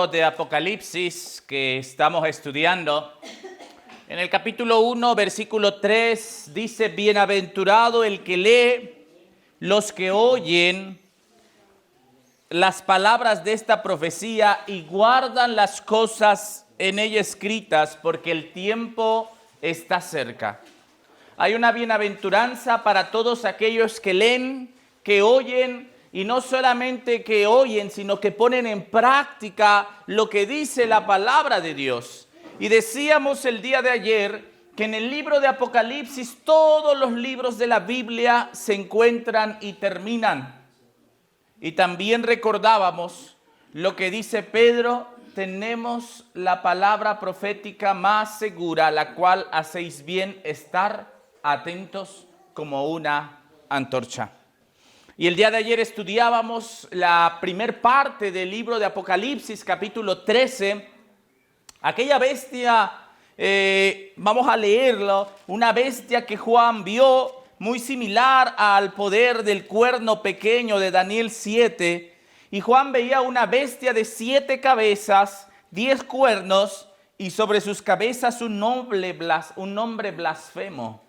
libro de Apocalipsis que estamos estudiando, en el capítulo 1, versículo 3, dice: bienaventurado el que lee, los que oyen las palabras de esta profecía y guardan las cosas en ella escritas, porque el tiempo está cerca. Hay una bienaventuranza para todos aquellos que leen, que oyen, y no solamente que oyen, sino que ponen en práctica lo que dice la palabra de Dios. Y decíamos el día de ayer que en el libro de Apocalipsis todos los libros de la Biblia se encuentran y terminan. Y también recordábamos lo que dice Pedro: tenemos la palabra profética más segura, la cual hacéis bien estar atentos como una antorcha. Y el día de ayer estudiábamos la primer parte del libro de Apocalipsis, capítulo 13. Aquella bestia, vamos a leerlo, una bestia que Juan vio muy similar al poder del cuerno pequeño de Daniel 7. Y Juan veía una bestia de 7 cabezas, 10 cuernos, y sobre sus cabezas un nombre blasfemo.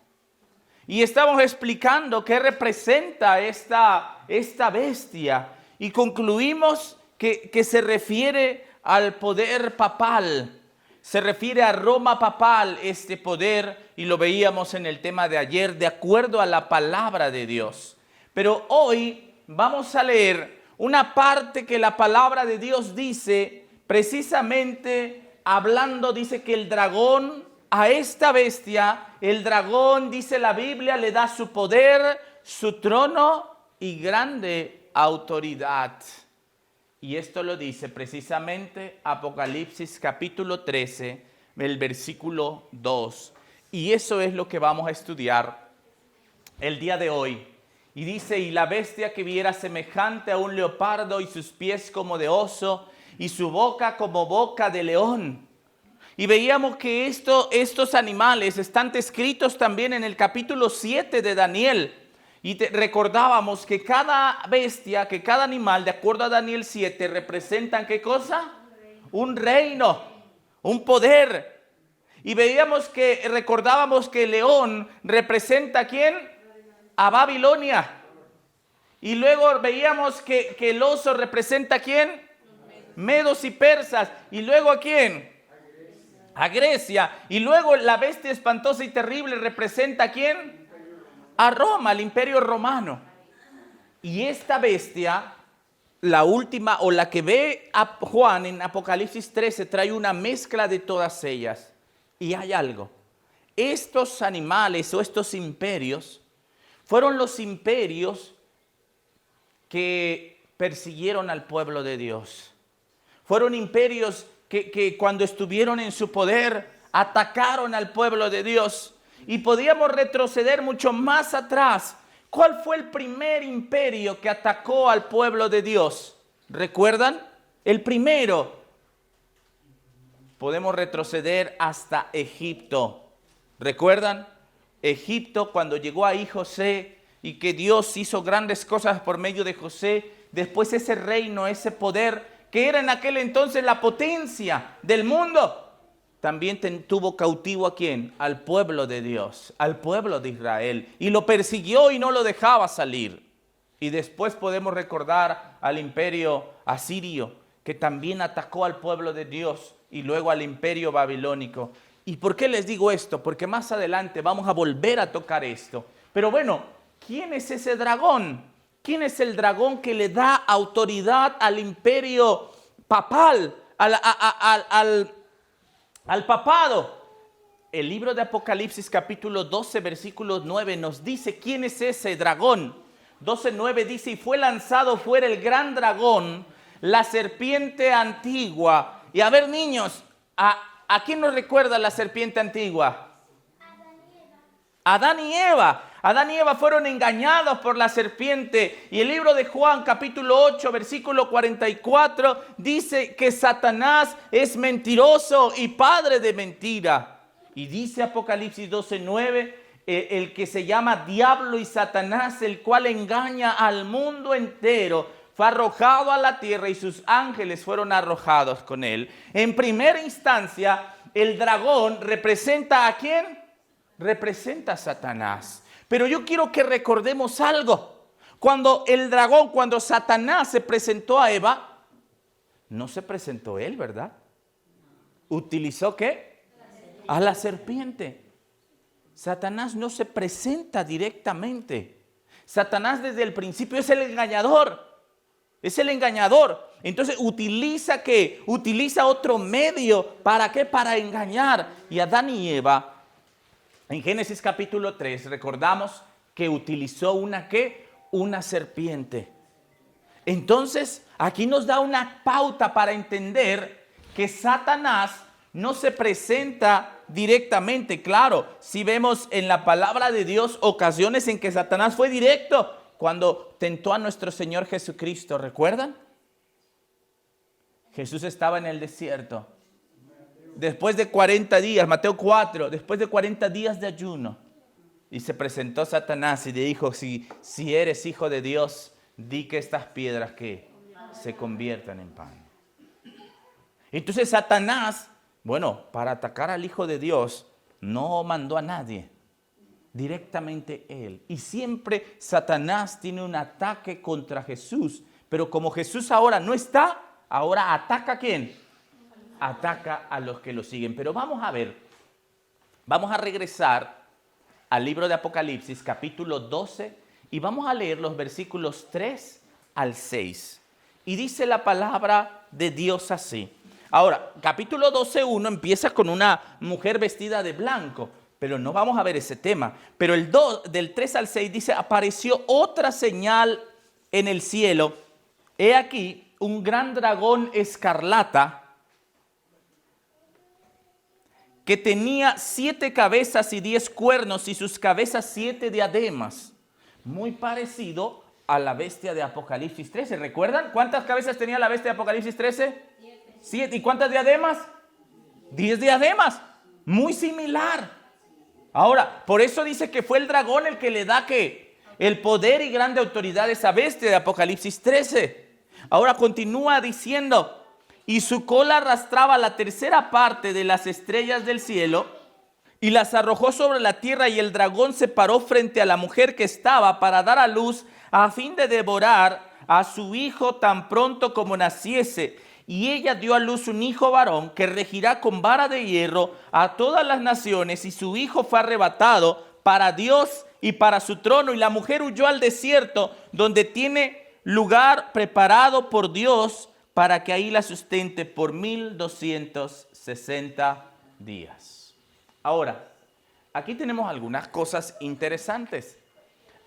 Y estamos explicando qué representa esta bestia. Y concluimos que se refiere al poder papal. Se refiere a Roma papal este poder. Y lo veíamos en el tema de ayer, de acuerdo a la palabra de Dios. Pero hoy vamos a leer una parte que la palabra de Dios dice, precisamente hablando, dice que el dragón, a esta bestia, el dragón, dice la Biblia, le da su poder, su trono y grande autoridad. Y esto lo dice precisamente Apocalipsis capítulo 13, el versículo 2. Y eso es lo que vamos a estudiar el día de hoy. Y dice: y la bestia que viera semejante a un leopardo, y sus pies como de oso, y su boca como boca de león. Y veíamos que estos animales están descritos también en el capítulo 7 de Daniel. Y recordábamos que cada bestia, que cada animal, de acuerdo a Daniel 7, representan ¿qué cosa? Un reino, un poder. Y recordábamos que el león representa ¿a quién? A Babilonia. Y luego veíamos que el oso representa ¿a quién? Medos y persas. Y luego ¿a quién? A Grecia. Y luego la bestia espantosa y terrible representa ¿a quién? A Roma, al imperio romano. Y esta bestia, la última o la que ve a Juan en Apocalipsis 13, trae una mezcla de todas ellas. Y hay algo: estos animales o estos imperios fueron los imperios que persiguieron al pueblo de Dios. Fueron imperios que cuando estuvieron en su poder atacaron al pueblo de Dios. Y podíamos retroceder mucho más atrás. ¿Cuál fue el primer imperio que atacó al pueblo de Dios? ¿Recuerdan? El primero. Podemos retroceder hasta Egipto. ¿Recuerdan? Egipto, cuando llegó ahí José y que Dios hizo grandes cosas por medio de José. Después ese reino, ese poder que era en aquel entonces la potencia del mundo, también tuvo cautivo ¿a quién? Al pueblo de Dios, al pueblo de Israel. Y lo persiguió y no lo dejaba salir. Y después podemos recordar al imperio asirio, que también atacó al pueblo de Dios, y luego al imperio babilónico. ¿Y por qué les digo esto? Porque más adelante vamos a volver a tocar esto. Pero bueno, ¿quién es ese dragón? ¿Quién es el dragón que le da autoridad al imperio papal, al papado? El libro de Apocalipsis capítulo 12, versículo 9 nos dice quién es ese dragón. 12:9 dice: y fue lanzado fuera el gran dragón, la serpiente antigua. Y a ver, niños, ¿a quién nos recuerda la serpiente antigua? Adán y Eva. Adán y Eva fueron engañados por la serpiente. Y el libro de Juan, capítulo 8, versículo 44, dice que Satanás es mentiroso y padre de mentira. Y dice Apocalipsis 12:9, el que se llama Diablo y Satanás, el cual engaña al mundo entero. fue arrojado a la tierra y sus ángeles fueron arrojados con él. En primera instancia, el dragón representa ¿a quién? Representa a Satanás. Pero yo quiero que recordemos algo. Cuando el dragón, cuando Satanás se presentó a Eva, no se presentó él, ¿verdad? ¿Utilizó qué? A la serpiente. Satanás no se presenta directamente. Satanás desde el principio es el engañador. Es el engañador. Entonces utiliza ¿qué? Utiliza otro medio. ¿Para qué? Para engañar. Y Adán y Eva, en Génesis capítulo 3, recordamos que utilizó una ¿qué? Una serpiente. Entonces, aquí nos da una pauta para entender que Satanás no se presenta directamente. Claro, si vemos en la palabra de Dios ocasiones en que Satanás fue directo cuando tentó a nuestro Señor Jesucristo. ¿Recuerdan? Jesús estaba en el desierto. Después de 40 días, Mateo 4, después de 40 días de ayuno. Y se presentó Satanás y le dijo, si eres hijo de Dios, di que estas piedras que se conviertan en pan. Entonces Satanás, bueno, para atacar al Hijo de Dios, no mandó a nadie, directamente él. Y siempre Satanás tiene un ataque contra Jesús, pero como Jesús ahora no está, ahora ataca ¿a quién? Ataca a los que lo siguen. Pero vamos a ver, vamos a regresar al libro de Apocalipsis, capítulo 12, y vamos a leer los versículos 3 al 6. Y dice la palabra de Dios así. Ahora, capítulo 12:1 empieza con una mujer vestida de blanco, pero no vamos a ver ese tema. Pero del 3 al 6 dice, apareció otra señal en el cielo. He aquí un gran dragón escarlata que tenía 7 cabezas y 10 cuernos y sus cabezas 7 diademas. Muy parecido a la bestia de Apocalipsis 13. ¿Recuerdan cuántas cabezas tenía la bestia de Apocalipsis 13? 7. ¿Y cuántas diademas? 10 diademas. Muy similar. Ahora, por eso dice que fue el dragón el que le da ¿qué? El poder y grande autoridad a esa bestia de Apocalipsis 13. Ahora continúa diciendo, y su cola arrastraba la tercera parte de las estrellas del cielo y las arrojó sobre la tierra, y el dragón se paró frente a la mujer que estaba para dar a luz a fin de devorar a su hijo tan pronto como naciese. Y ella dio a luz un hijo varón que regirá con vara de hierro a todas las naciones, y su hijo fue arrebatado para Dios y para su trono. Y la mujer huyó al desierto, donde tiene lugar preparado por Dios para que ahí la sustente por 1260 días. Ahora, aquí tenemos algunas cosas interesantes.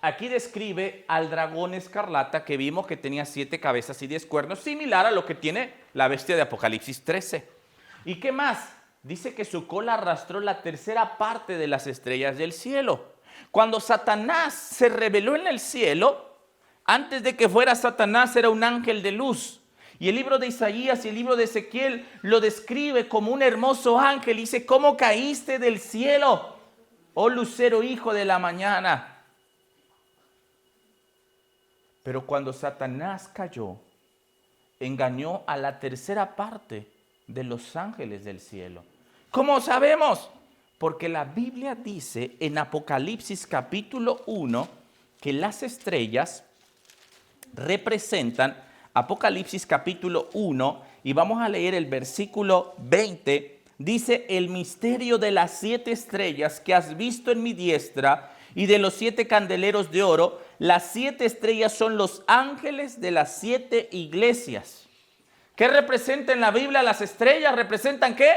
Aquí describe al dragón escarlata que vimos que tenía 7 cabezas y 10 cuernos, similar a lo que tiene la bestia de Apocalipsis 13. ¿Y qué más? Dice que su cola arrastró la tercera parte de las estrellas del cielo. Cuando Satanás se reveló en el cielo, antes de que fuera Satanás era un ángel de luz. Y el libro de Isaías y el libro de Ezequiel lo describe como un hermoso ángel. Dice, ¿cómo caíste del cielo, oh lucero hijo de la mañana? Pero cuando Satanás cayó, engañó a la tercera parte de los ángeles del cielo. ¿Cómo sabemos? Porque la Biblia dice en Apocalipsis capítulo 1 que las estrellas representan, Apocalipsis capítulo 1, y vamos a leer el versículo 20, dice, el misterio de las 7 estrellas que has visto en mi diestra y de los 7 candeleros de oro. Las 7 estrellas son los ángeles de las 7 iglesias. ¿Qué representa en la Biblia las estrellas? ¿Representan qué?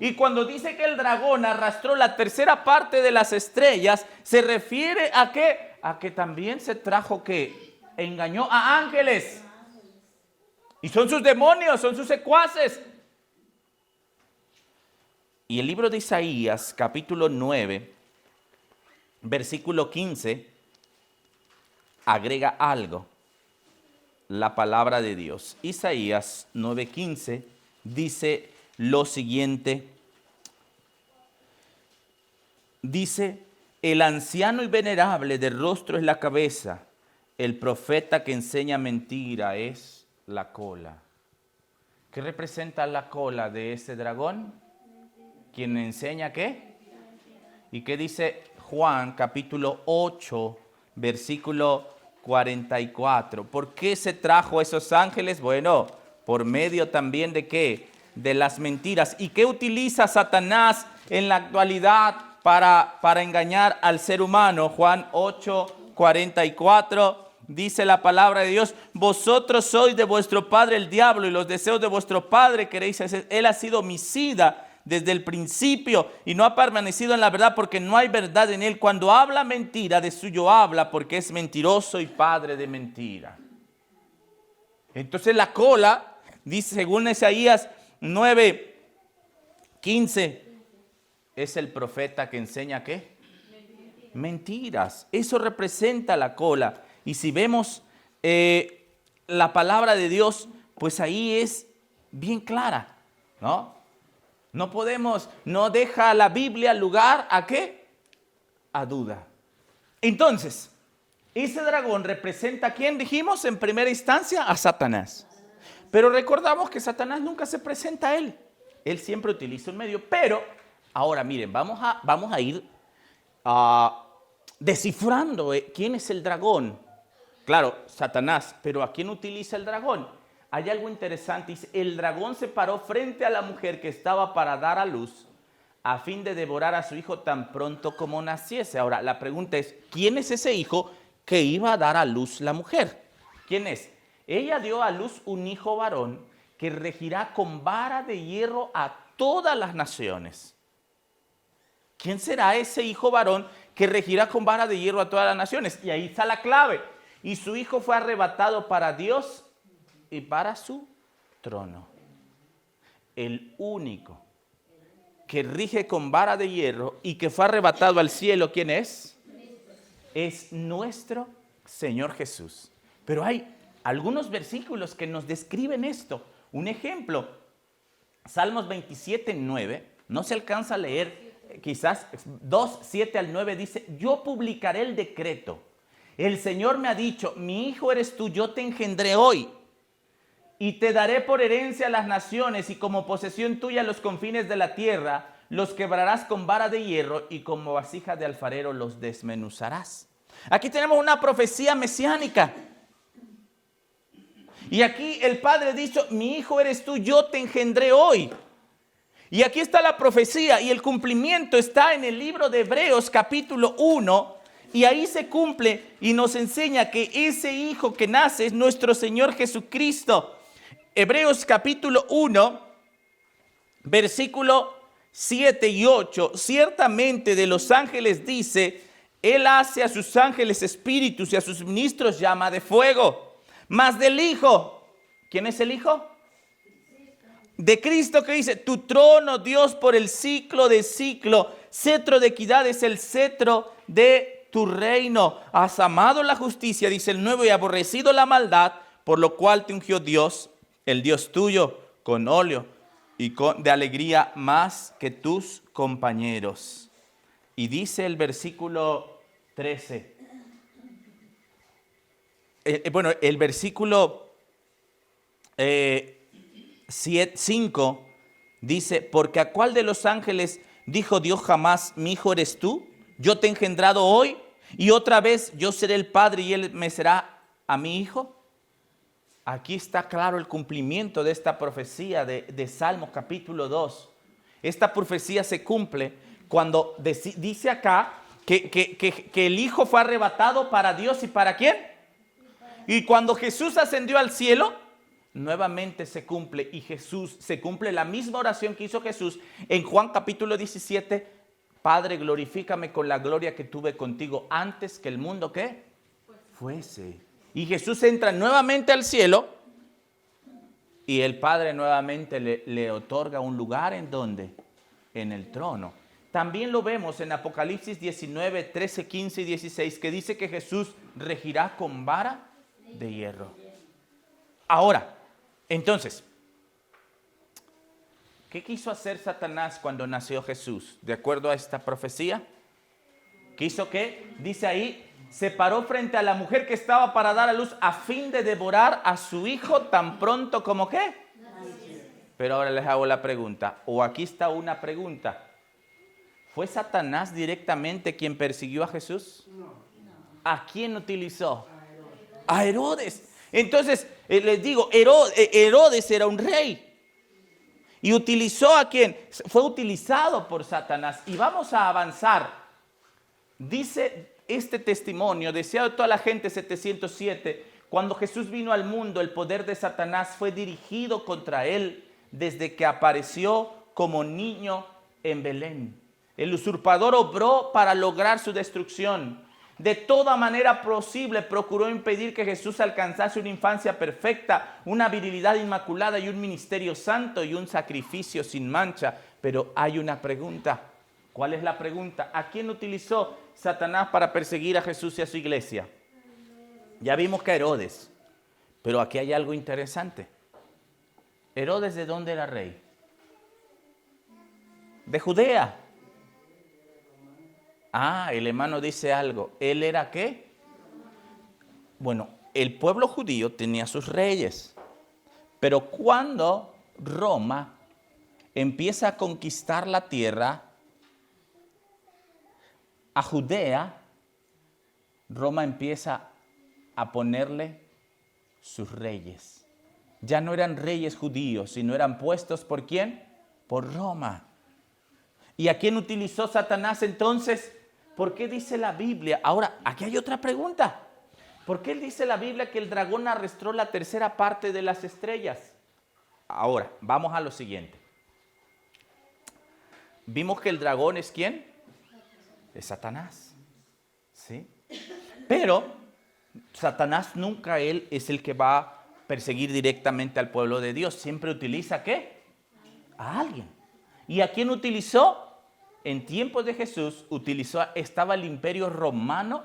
Y cuando dice que el dragón arrastró la tercera parte de las estrellas, ¿se refiere a qué? A que también se trajo ¿qué? Engañó a ángeles. Y son sus demonios, son sus secuaces. Y el libro de Isaías, capítulo 9, versículo 15, agrega algo. La palabra de Dios. Isaías 9:15 dice lo siguiente. Dice, el anciano y venerable de rostro es la cabeza. el profeta que enseña mentira es la cola. ¿Qué representa la cola de ese dragón? ¿Quién enseña qué? ¿Y qué dice Juan capítulo 8, versículo 44? ¿Por qué se trajo esos ángeles? Bueno, por medio también de ¿qué? De las mentiras. ¿Y qué utiliza Satanás en la actualidad para engañar al ser humano? Juan 8, 44. Dice la palabra de Dios: vosotros sois de vuestro padre el diablo, y los deseos de vuestro padre queréis hacer. Él ha sido homicida desde el principio y no ha permanecido en la verdad, porque no hay verdad en él. Cuando habla mentira, de suyo habla, porque es mentiroso y padre de mentira. Entonces la cola, dice según Isaías 9:15, es el profeta que enseña ¿qué? Mentiras. Eso representa la cola. Y si vemos la palabra de Dios, pues ahí es bien clara, ¿no? No deja la Biblia lugar a ¿qué? A duda. Entonces, ese dragón representa ¿a quién dijimos en primera instancia? A Satanás. Pero recordamos que Satanás nunca se presenta a él. Él siempre utiliza un medio. Pero, ahora miren, vamos a ir descifrando quién es el dragón. Claro, Satanás, pero ¿a quién utiliza el dragón? Hay algo interesante. Dice: el dragón se paró frente a la mujer que estaba para dar a luz, a fin de devorar a su hijo tan pronto como naciese. Ahora, la pregunta es: ¿quién es ese hijo que iba a dar a luz la mujer? ¿Quién es? Ella dio a luz un hijo varón que regirá con vara de hierro a todas las naciones. ¿Quién será ese hijo varón que regirá con vara de hierro a todas las naciones? Y ahí está la clave. Y su hijo fue arrebatado para Dios y para su trono. El único que rige con vara de hierro y que fue arrebatado al cielo, ¿quién es? Es nuestro Señor Jesús. Pero hay algunos versículos que nos describen esto. Un ejemplo, Salmos 27:9, no se alcanza a leer, quizás 2:7-9 dice: yo publicaré el decreto. El Señor me ha dicho: mi hijo eres tú, yo te engendré hoy. Y te daré por herencia a las naciones y como posesión tuya los confines de la tierra. Los quebrarás con vara de hierro y como vasija de alfarero los desmenuzarás. Aquí tenemos una profecía mesiánica. Y aquí el Padre dice: mi hijo eres tú, yo te engendré hoy. Y aquí está la profecía y el cumplimiento está en el libro de Hebreos capítulo 1. Y ahí se cumple y nos enseña que ese hijo que nace es nuestro Señor Jesucristo. Hebreos capítulo 1, versículo 7 y 8. Ciertamente de los ángeles dice: Él hace a sus ángeles espíritus y a sus ministros llama de fuego. Mas del Hijo, ¿quién es el Hijo? De Cristo, que dice: tu trono, Dios, por el ciclo de ciclo, cetro de equidad es el cetro de tu reino. Has amado la justicia, dice el nuevo, y aborrecido la maldad, por lo cual te ungió Dios, el Dios tuyo, con óleo y de alegría más que tus compañeros. Y dice el versículo 13. El versículo 5 dice: porque a cuál de los ángeles dijo Dios jamás: mi hijo eres tú, yo te he engendrado hoy, y otra vez yo seré el padre y él me será a mi hijo. Aquí está claro el cumplimiento de esta profecía de Salmos capítulo 2. Esta profecía se cumple cuando dice acá que el hijo fue arrebatado para Dios. ¿Y para quién? Y cuando Jesús ascendió al cielo, nuevamente se cumple, y se cumple la misma oración que hizo Jesús en Juan capítulo 17: Padre, glorifícame con la gloria que tuve contigo antes que el mundo ¿qué? Fuese. Y Jesús entra nuevamente al cielo y el Padre nuevamente le otorga un lugar. ¿En dónde? En el trono. También lo vemos en Apocalipsis 19, 13, 15 y 16, que dice que Jesús regirá con vara de hierro. Ahora, entonces, ¿qué quiso hacer Satanás cuando nació Jesús? De acuerdo a esta profecía, ¿quiso qué? Dice ahí: se paró frente a la mujer que estaba para dar a luz a fin de devorar a su hijo tan pronto como ¿qué? Pero ahora les hago la pregunta, o aquí está una pregunta. ¿Fue Satanás directamente quien persiguió a Jesús? No. ¿A quién utilizó? A Herodes. Entonces, les digo, Herodes era un rey. ¿Y utilizó a quién? Fue utilizado por Satanás. Y vamos a avanzar. Dice este testimonio, deseado de toda la gente, 707, cuando Jesús vino al mundo, el poder de Satanás fue dirigido contra él desde que apareció como niño en Belén. El usurpador obró para lograr su destrucción. De toda manera posible procuró impedir que Jesús alcanzase una infancia perfecta, una virilidad inmaculada y un ministerio santo y un sacrificio sin mancha. Pero hay una pregunta. ¿Cuál es la pregunta? ¿A quién utilizó Satanás para perseguir a Jesús y a su iglesia? Ya vimos que Herodes. Pero aquí hay algo interesante. ¿Herodes de dónde era rey? De Judea. El hermano dice algo. ¿Él era qué? Bueno, el pueblo judío tenía sus reyes. Pero cuando Roma empieza a conquistar la tierra, a Judea, Roma empieza a ponerle sus reyes. Ya no eran reyes judíos, sino eran puestos ¿por quién? Por Roma. ¿Y a quién utilizó Satanás entonces? ¿Por qué dice la Biblia? Ahora, aquí hay otra pregunta. ¿Por qué dice la Biblia que el dragón arrastró la tercera parte de las estrellas? Ahora, vamos a lo siguiente. Vimos que el dragón es ¿quién? Es Satanás. ¿Sí? Pero Satanás nunca él es el que va a perseguir directamente al pueblo de Dios. Siempre utiliza ¿qué? A alguien. ¿Y a quién utilizó? En tiempos de Jesús estaba el imperio romano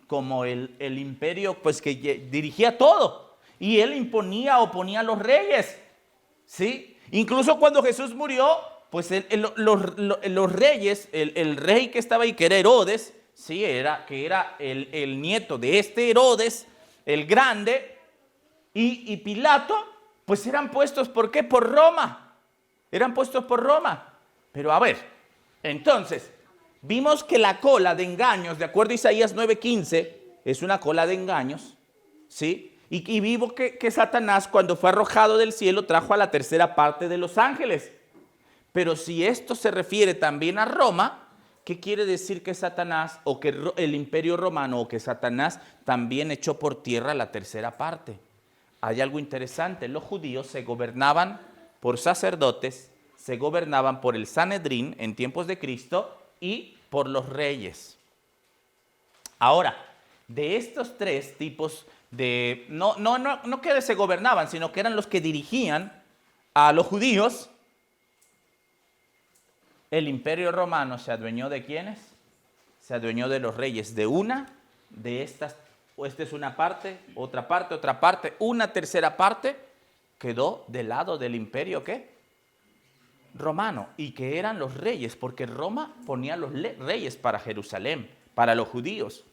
como el imperio pues que dirigía todo. Y él oponía a los reyes. ¿Sí? Incluso cuando Jesús murió, pues los reyes, el rey que estaba ahí, que era Herodes, ¿sí? que era el nieto de este Herodes, el grande, y Pilato, pues eran puestos, ¿por qué? Por Roma. Eran puestos por Roma. Pero a ver, entonces, vimos que la cola de engaños, de acuerdo a Isaías 9:15, es una cola de engaños, ¿sí? Y vimos que Satanás, cuando fue arrojado del cielo, trajo a la tercera parte de los ángeles. Pero si esto se refiere también a Roma, ¿qué quiere decir que Satanás, o que el imperio romano, o que Satanás también echó por tierra la tercera parte? Hay algo interesante, los judíos se gobernaban por sacerdotes, se gobernaban por el Sanedrín en tiempos de Cristo y por los reyes. Ahora, de estos tres tipos de, no que se gobernaban, sino que eran los que dirigían a los judíos, el imperio romano se adueñó ¿de quiénes? Se adueñó de los reyes, de estas, o esta es una parte, otra parte, una tercera parte quedó del lado del imperio ¿qué? Romano, y que eran los reyes, porque Roma ponía los reyes para Jerusalén, para los judíos.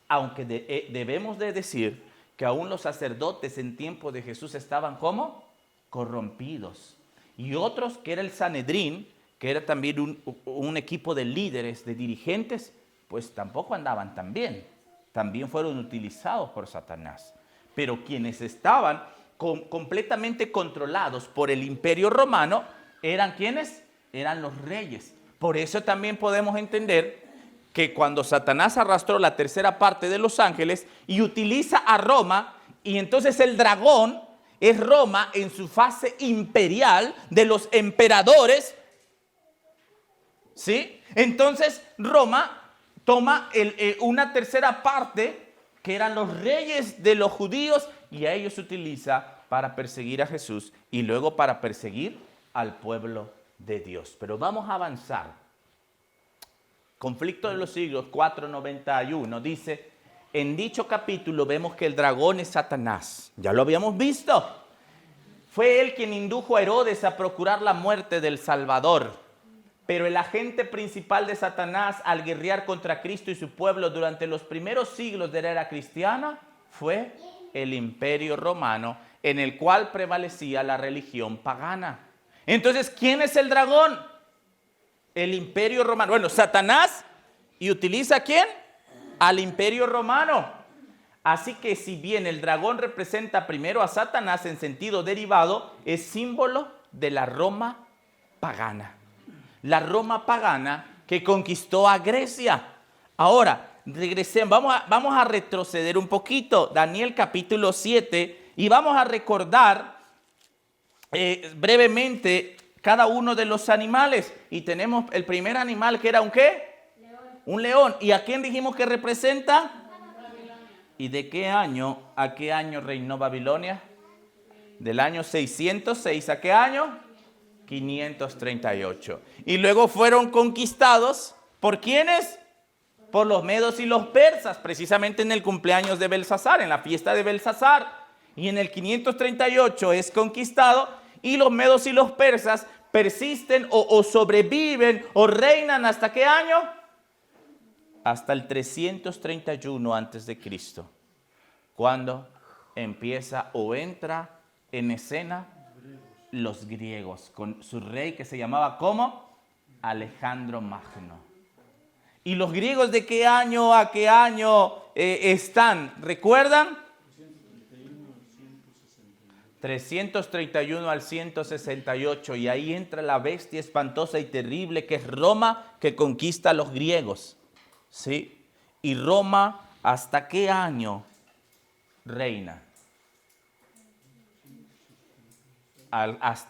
Aunque debemos de decir que aún los sacerdotes en tiempo de Jesús estaban ¿cómo? Corrompidos. Y otros, que era el Sanedrín, que era también un equipo de líderes, de dirigentes, pues tampoco andaban tan bien. También fueron utilizados por Satanás. Pero quienes estaban completamente controlados por el imperio romano, ¿eran quiénes? Eran los reyes. Por eso también podemos entender que cuando Satanás arrastró la tercera parte de los ángeles y utiliza a Roma, y entonces el dragón es Roma en su fase imperial de los emperadores, ¿sí? Entonces Roma toma una tercera parte que eran los reyes de los judíos y a ellos utiliza para perseguir a Jesús y luego para perseguir al pueblo de Dios. Pero vamos a avanzar. Conflicto de los siglos 4:91 dice, en dicho capítulo vemos que el dragón es Satanás. Ya lo habíamos visto. Fue él quien indujo a Herodes a procurar la muerte del Salvador. Pero el agente principal de Satanás al guerrear contra Cristo y su pueblo durante los primeros siglos de la era cristiana fue el Imperio Romano, en el cual prevalecía la religión pagana. Entonces, ¿quién es el dragón? El Imperio Romano. Bueno, Satanás, ¿y utiliza a quién? Al Imperio Romano. Así que si bien el dragón representa primero a Satanás en sentido derivado, es símbolo de la Roma pagana. La Roma pagana que conquistó a Grecia. Ahora, regresemos, vamos a retroceder un poquito. Daniel capítulo 7 y vamos a recordar brevemente cada uno de los animales. Y tenemos el primer animal que era ¿un qué? León. Un león. ¿Y a quién dijimos que representa? Babilonia. ¿Y de qué año a qué año reinó Babilonia? Del año 606 ¿a qué año? 538. Y luego fueron conquistados, ¿por quiénes? Por los medos y los persas, precisamente en el cumpleaños de Belsasar, en la fiesta de Belsasar. Y en el 538 es conquistado y los medos y los persas persisten o sobreviven o reinan ¿hasta qué año? Hasta el 331 antes de Cristo, cuando empieza o entra en escena los griegos, con su rey que se llamaba ¿cómo? Alejandro Magno. ¿Y los griegos de qué año a qué año están? ¿Recuerdan? 331 al 168. Y ahí entra la bestia espantosa y terrible que es Roma, que conquista a los griegos. ¿Sí? ¿Y Roma hasta qué año reina?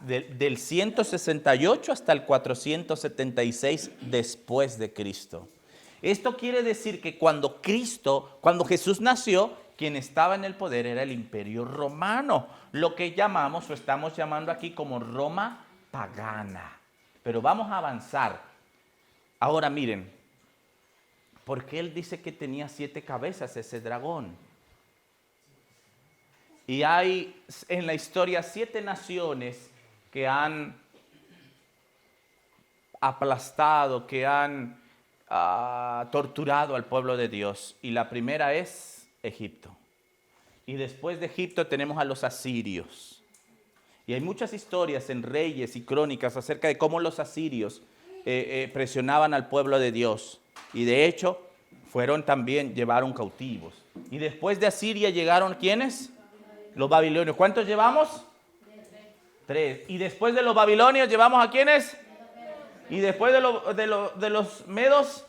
Del 168 hasta el 476 después de Cristo. Esto quiere decir que cuando Jesús nació, quien estaba en el poder era el Imperio Romano, lo que llamamos o estamos llamando aquí como Roma pagana. Pero vamos a avanzar. Ahora miren, ¿por qué él dice que tenía 7 cabezas ese dragón? Y hay en la historia 7 naciones que han aplastado, que han torturado al pueblo de Dios. Y la primera es Egipto. Y después de Egipto tenemos a los asirios. Y hay muchas historias en Reyes y Crónicas acerca de cómo los asirios presionaban al pueblo de Dios. Y de hecho, llevaron cautivos. Y después de Asiria llegaron, ¿quiénes? Los babilonios. ¿Cuántos llevamos? 3. Y después de los babilonios llevamos ¿a quiénes? Y después de los medos,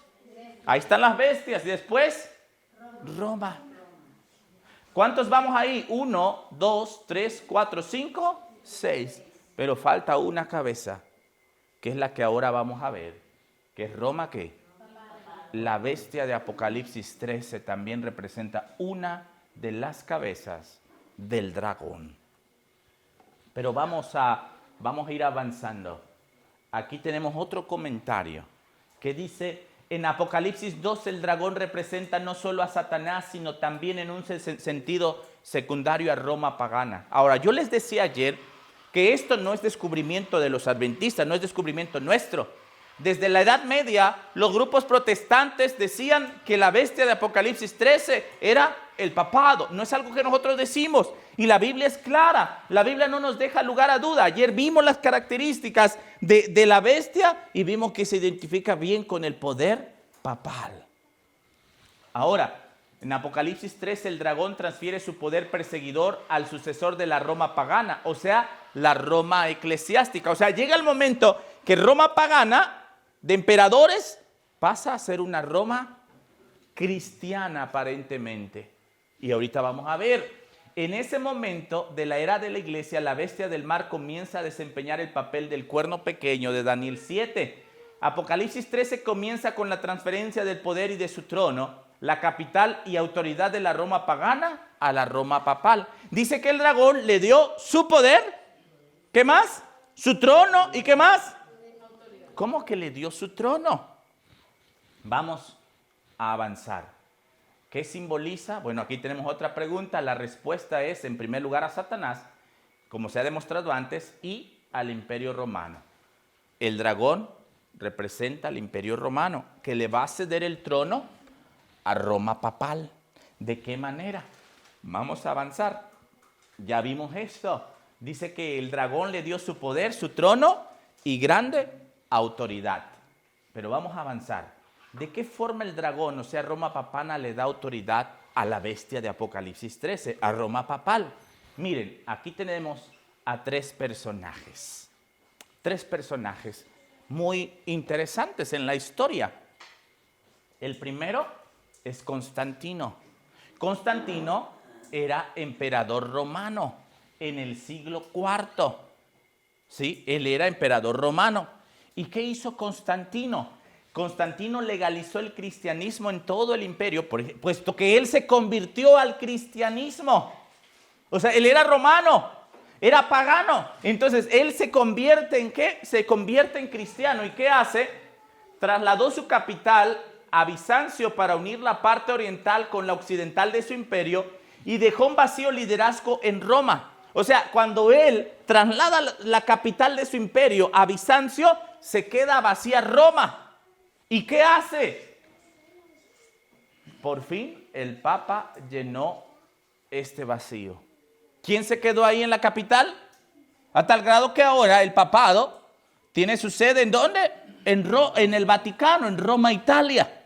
ahí están las bestias. Y después, Roma. ¿Cuántos vamos ahí? 1, 2, 3, 4, 5, 6. Pero falta una cabeza, que es la que ahora vamos a ver. Que es Roma, ¿qué? La bestia de Apocalipsis 13 también representa una de las cabezas del dragón. Pero vamos a ir avanzando. Aquí tenemos otro comentario que dice, en Apocalipsis 2 el dragón representa no solo a Satanás, sino también en un sentido secundario a Roma pagana. Ahora, yo les decía ayer que esto no es descubrimiento de los adventistas, no es descubrimiento nuestro. Desde la Edad Media, los grupos protestantes decían que la bestia de Apocalipsis 13 era el papado. No es algo que nosotros decimos. Y la Biblia es clara. La Biblia no nos deja lugar a duda. Ayer vimos las características de la bestia y vimos que se identifica bien con el poder papal. Ahora, en Apocalipsis 13 el dragón transfiere su poder perseguidor al sucesor de la Roma pagana, o sea, la Roma eclesiástica. O sea, llega el momento que Roma pagana de emperadores pasa a ser una Roma cristiana aparentemente. Y ahorita vamos a ver, en ese momento de la era de la iglesia, la bestia del mar comienza a desempeñar el papel del cuerno pequeño de Daniel 7. Apocalipsis 13 comienza con la transferencia del poder y de su trono, la capital y autoridad de la Roma pagana a la Roma papal. Dice que el dragón le dio su poder, ¿qué más? Su trono y ¿qué más? ¿Cómo que le dio su trono? Vamos a avanzar. ¿Qué simboliza? Bueno, aquí tenemos otra pregunta. La respuesta es, en primer lugar, a Satanás, como se ha demostrado antes, y al Imperio Romano. El dragón representa al Imperio Romano, que le va a ceder el trono a Roma papal. ¿De qué manera? Vamos a avanzar. Ya vimos esto. Dice que el dragón le dio su poder, su trono y grande autoridad. Pero vamos a avanzar. ¿De qué forma el dragón, o sea, Roma papana, le da autoridad a la bestia de Apocalipsis 13, a Roma papal? Miren, aquí tenemos a tres personajes muy interesantes en la historia. El primero es Constantino. Constantino era emperador romano en el siglo IV. ¿Sí? Él era emperador romano. ¿Y qué hizo Constantino? Constantino legalizó el cristianismo en todo el imperio, puesto que él se convirtió al cristianismo. O sea, él era romano, era pagano. Entonces, él se convierte ¿en qué? Se convierte en cristiano. ¿Y qué hace? Trasladó su capital a Bizancio para unir la parte oriental con la occidental de su imperio y dejó un vacío liderazgo en Roma. O sea, cuando él traslada la capital de su imperio a Bizancio, se queda vacía Roma. ¿Y qué hace? Por fin el Papa llenó este vacío. ¿Quién se quedó ahí en la capital? A tal grado que ahora el papado tiene su sede ¿en dónde? En el Vaticano, en Roma, Italia.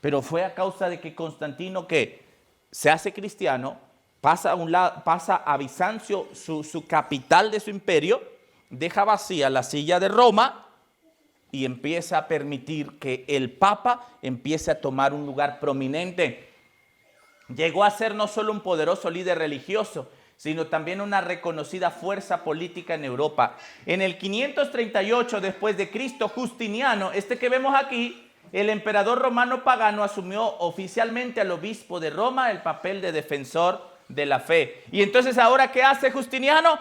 Pero fue a causa de que Constantino, que se hace cristiano, pasa a Bizancio, su capital de su imperio, deja vacía la silla de Roma y empieza a permitir que el Papa empiece a tomar un lugar prominente. Llegó a ser no solo un poderoso líder religioso, sino también una reconocida fuerza política en Europa. En el 538 después de Cristo, Justiniano, que vemos aquí, el emperador romano pagano asumió oficialmente al obispo de Roma el papel de defensor de la fe. Y entonces, ¿ahora qué hace Justiniano?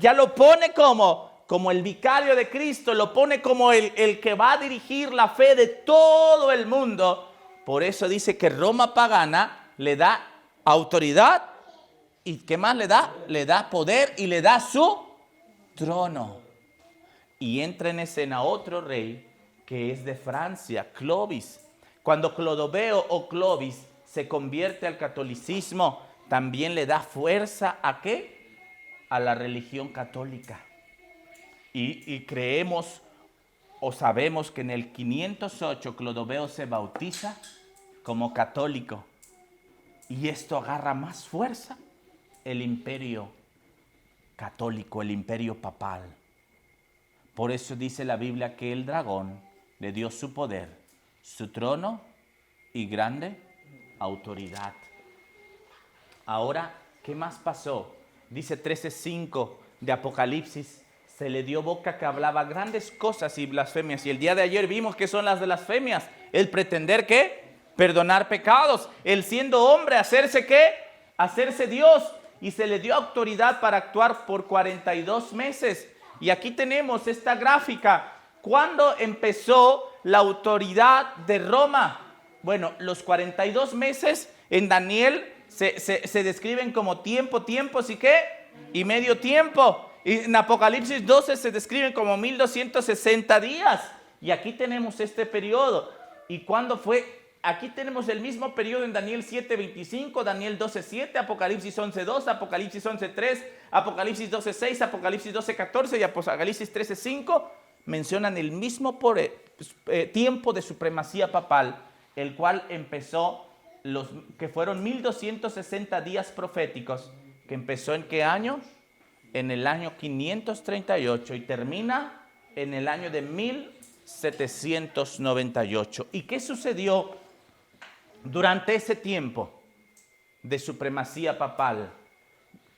Ya lo pone como el vicario de Cristo, lo pone como el que va a dirigir la fe de todo el mundo. Por eso dice que Roma pagana le da autoridad y ¿qué más le da? Le da poder y le da su trono. Y entra en escena otro rey que es de Francia, Clovis. Cuando Clodoveo o Clovis se convierte al catolicismo, también le da fuerza ¿a qué? A la religión católica. Y creemos o sabemos que en el 508 Clodoveo se bautiza como católico. Y esto agarra más fuerza el imperio católico, el imperio papal. Por eso dice la Biblia que el dragón le dio su poder, su trono y grande autoridad. Ahora, ¿qué más pasó? Dice 13:5 de Apocalipsis. Se le dio boca que hablaba grandes cosas y blasfemias. Y el día de ayer vimos que son las blasfemias. El pretender ¿qué? Perdonar pecados. El siendo hombre, hacerse ¿qué? Hacerse Dios. Y se le dio autoridad para actuar por 42 meses. Y aquí tenemos esta gráfica. ¿Cuándo empezó la autoridad de Roma? Bueno, los 42 meses en Daniel se describen como tiempo, ¿sí qué? Y medio tiempo. Y en Apocalipsis 12 se describen como 1260 días. Y aquí tenemos este periodo. ¿Y cuándo fue? Aquí tenemos el mismo periodo en Daniel 7:25, Daniel 12:7, Apocalipsis 11:2, Apocalipsis 11:3, Apocalipsis 12:6, Apocalipsis 12:14 y Apocalipsis 13:5. Mencionan el mismo tiempo de supremacía papal, el cual empezó, que fueron 1260 días proféticos, que empezó ¿en qué año? En el año 538 y termina en el año de 1798. ¿Y qué sucedió durante ese tiempo de supremacía papal?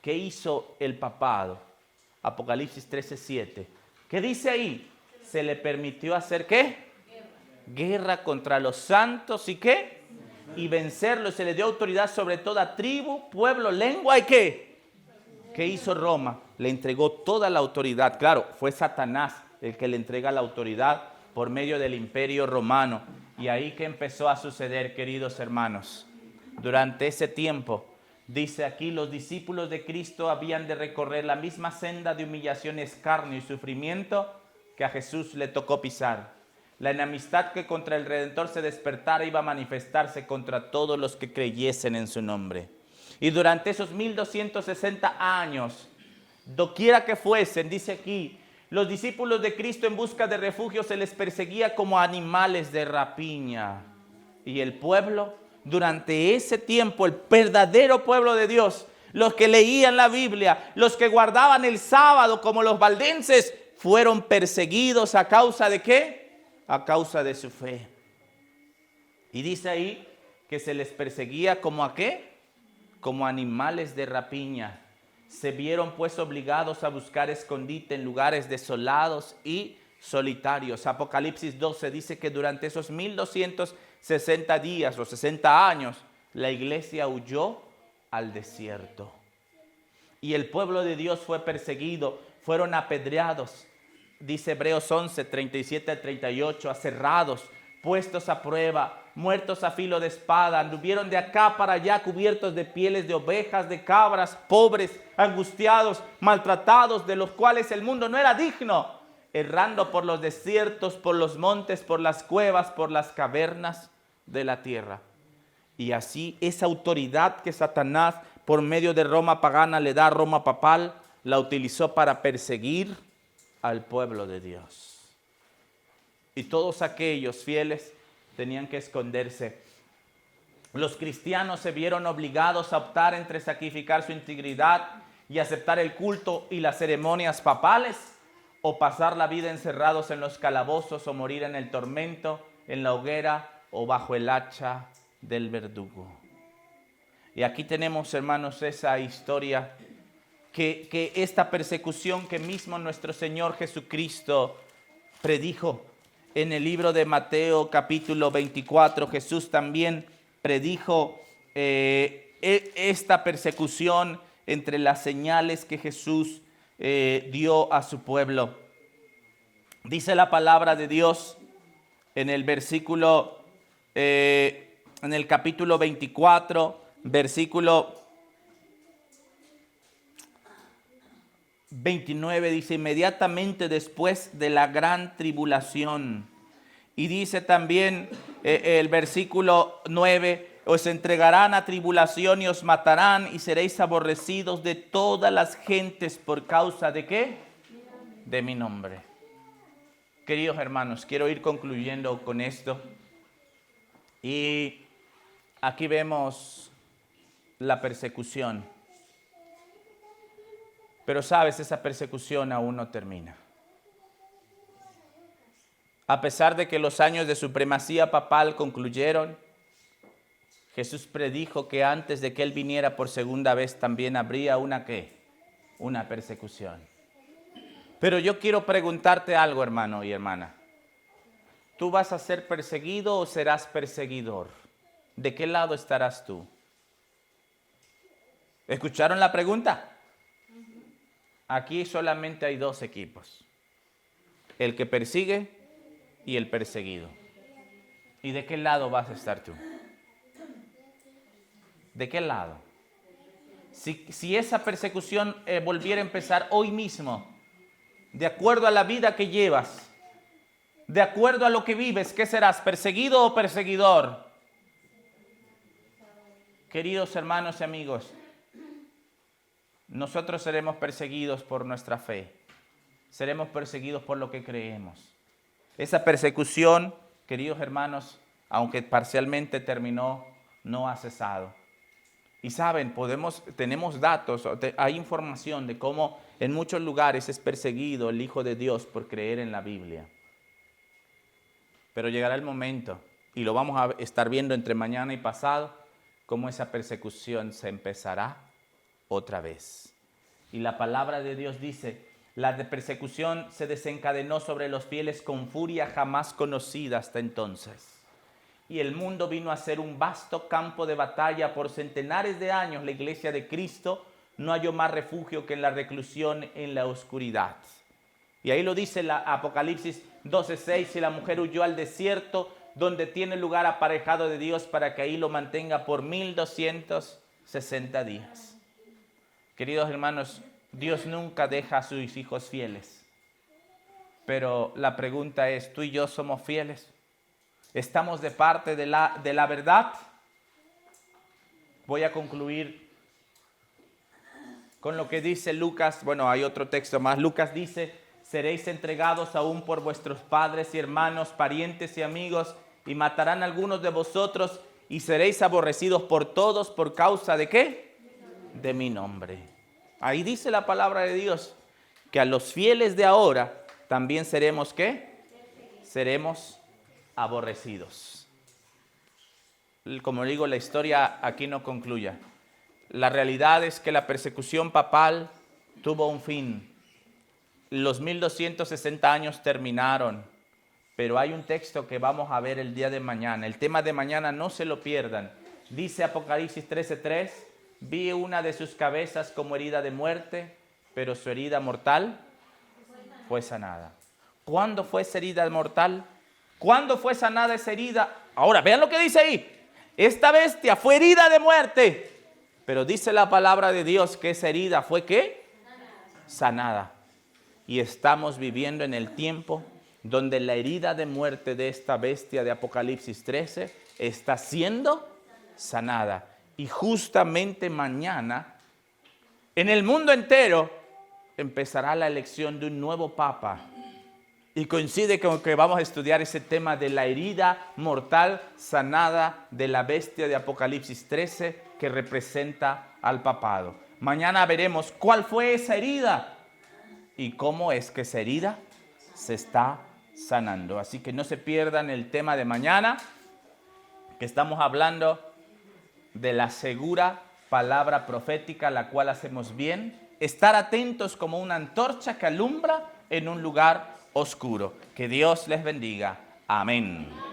¿Qué hizo el papado? Apocalipsis 13:7. ¿Qué dice ahí? Se le permitió hacer ¿qué? Guerra contra los santos y ¿qué? Y vencerlos. Se le dio autoridad sobre toda tribu, pueblo, lengua y ¿qué? ¿Qué hizo Roma? Le entregó toda la autoridad. Claro, fue Satanás el que le entrega la autoridad por medio del imperio romano. Y ahí que empezó a suceder, queridos hermanos. Durante ese tiempo, dice aquí, los discípulos de Cristo habían de recorrer la misma senda de humillación, escarnio y sufrimiento que a Jesús le tocó pisar. La enemistad que contra el Redentor se despertara iba a manifestarse contra todos los que creyesen en su nombre. Y durante esos 1260 años, doquiera que fuesen, dice aquí, los discípulos de Cristo en busca de refugio se les perseguía como animales de rapiña. Y el pueblo, durante ese tiempo, el verdadero pueblo de Dios, los que leían la Biblia, los que guardaban el sábado como los valdenses, fueron perseguidos a causa de ¿qué? A causa de su fe. Y dice ahí que se les perseguía como ¿a qué? Como animales de rapiña. Se vieron pues obligados a buscar escondite en lugares desolados y solitarios. Apocalipsis 12 dice que durante esos 1260 días o 60 años, la iglesia huyó al desierto. Y el pueblo de Dios fue perseguido, fueron apedreados. Dice Hebreos 11, 37 al 38, aserrados, puestos a prueba, muertos a filo de espada, anduvieron de acá para allá cubiertos de pieles de ovejas, de cabras, pobres, angustiados, maltratados, de los cuales el mundo no era digno, errando por los desiertos, por los montes, por las cuevas, por las cavernas de la tierra. Y así esa autoridad que Satanás por medio de Roma pagana le da a Roma papal, la utilizó para perseguir al pueblo de Dios. Y todos aquellos fieles tenían que esconderse. Los cristianos se vieron obligados a optar entre sacrificar su integridad y aceptar el culto y las ceremonias papales, o pasar la vida encerrados en los calabozos, o morir en el tormento, en la hoguera o bajo el hacha del verdugo. Y aquí tenemos, hermanos, esa historia que esta persecución que mismo nuestro Señor Jesucristo predijo. En el libro de Mateo capítulo 24, Jesús también predijo esta persecución entre las señales que Jesús dio a su pueblo. Dice la palabra de Dios en el versículo, en el capítulo 24, versículo 29, dice, inmediatamente después de la gran tribulación. Y dice también el versículo 9, os entregarán a tribulación y os matarán y seréis aborrecidos de todas las gentes por causa de ¿qué? De mi nombre. Queridos hermanos, quiero ir concluyendo con esto. Y aquí vemos la persecución. Pero sabes, esa persecución aún no termina. A pesar de que los años de supremacía papal concluyeron, Jesús predijo que antes de que Él viniera por segunda vez también habría una ¿qué? Una persecución. Pero yo quiero preguntarte algo, hermano y hermana. ¿Tú vas a ser perseguido o serás perseguidor? ¿De qué lado estarás tú? ¿Escucharon la pregunta? Aquí solamente hay dos equipos. El que persigue y el perseguido. ¿Y de qué lado vas a estar tú? ¿De qué lado? Si esa persecución volviera a empezar hoy mismo, de acuerdo a la vida que llevas, de acuerdo a lo que vives, ¿qué serás? ¿Perseguido o perseguidor? Queridos hermanos y amigos, nosotros seremos perseguidos por nuestra fe. Seremos perseguidos por lo que creemos. Esa persecución, queridos hermanos, aunque parcialmente terminó, no ha cesado. Y saben, tenemos datos, hay información de cómo en muchos lugares es perseguido el Hijo de Dios por creer en la Biblia. Pero llegará el momento, y lo vamos a estar viendo entre mañana y pasado, cómo esa persecución se empezará otra vez. Y la palabra de Dios dice, la persecución se desencadenó sobre los fieles con furia jamás conocida hasta entonces. Y el mundo vino a ser un vasto campo de batalla. Por centenares de años la iglesia de Cristo no halló más refugio que en la reclusión en la oscuridad. Y ahí lo dice la Apocalipsis 12:6, y la mujer huyó al desierto, donde tiene lugar aparejado de Dios, para que ahí lo mantenga por 1260 días. Queridos hermanos, Dios nunca deja a sus hijos fieles. Pero la pregunta es, ¿tú y yo somos fieles? ¿Estamos de parte de la verdad? Voy a concluir con lo que dice Lucas. Bueno, hay otro texto más. Lucas dice, seréis entregados aún por vuestros padres y hermanos, parientes y amigos, y matarán a algunos de vosotros, y seréis aborrecidos por todos por causa de ¿qué? De mi nombre. Ahí dice la palabra de Dios, que a los fieles de ahora también seremos ¿qué? Seremos aborrecidos. Como digo, la historia aquí no concluye. La realidad es que la persecución papal tuvo un fin. Los 1260 años terminaron, pero hay un texto que vamos a ver el día de mañana. El tema de mañana no se lo pierdan. Dice Apocalipsis 13:3, vi una de sus cabezas como herida de muerte, pero su herida mortal fue sanada. ¿Cuándo fue esa herida mortal? ¿Cuándo fue sanada esa herida? Ahora, vean lo que dice ahí. Esta bestia fue herida de muerte, pero dice la palabra de Dios que esa herida fue ¿qué? Sanada. Y estamos viviendo en el tiempo donde la herida de muerte de esta bestia de Apocalipsis 13 está siendo sanada. Y justamente mañana, en el mundo entero, empezará la elección de un nuevo papa. Y coincide con que vamos a estudiar ese tema de la herida mortal sanada de la bestia de Apocalipsis 13 que representa al papado. Mañana veremos cuál fue esa herida y cómo es que esa herida se está sanando. Así que no se pierdan el tema de mañana, que estamos hablando de la segura palabra profética, la cual hacemos bien estar atentos como una antorcha que alumbra en un lugar oscuro. Que Dios les bendiga. Amén.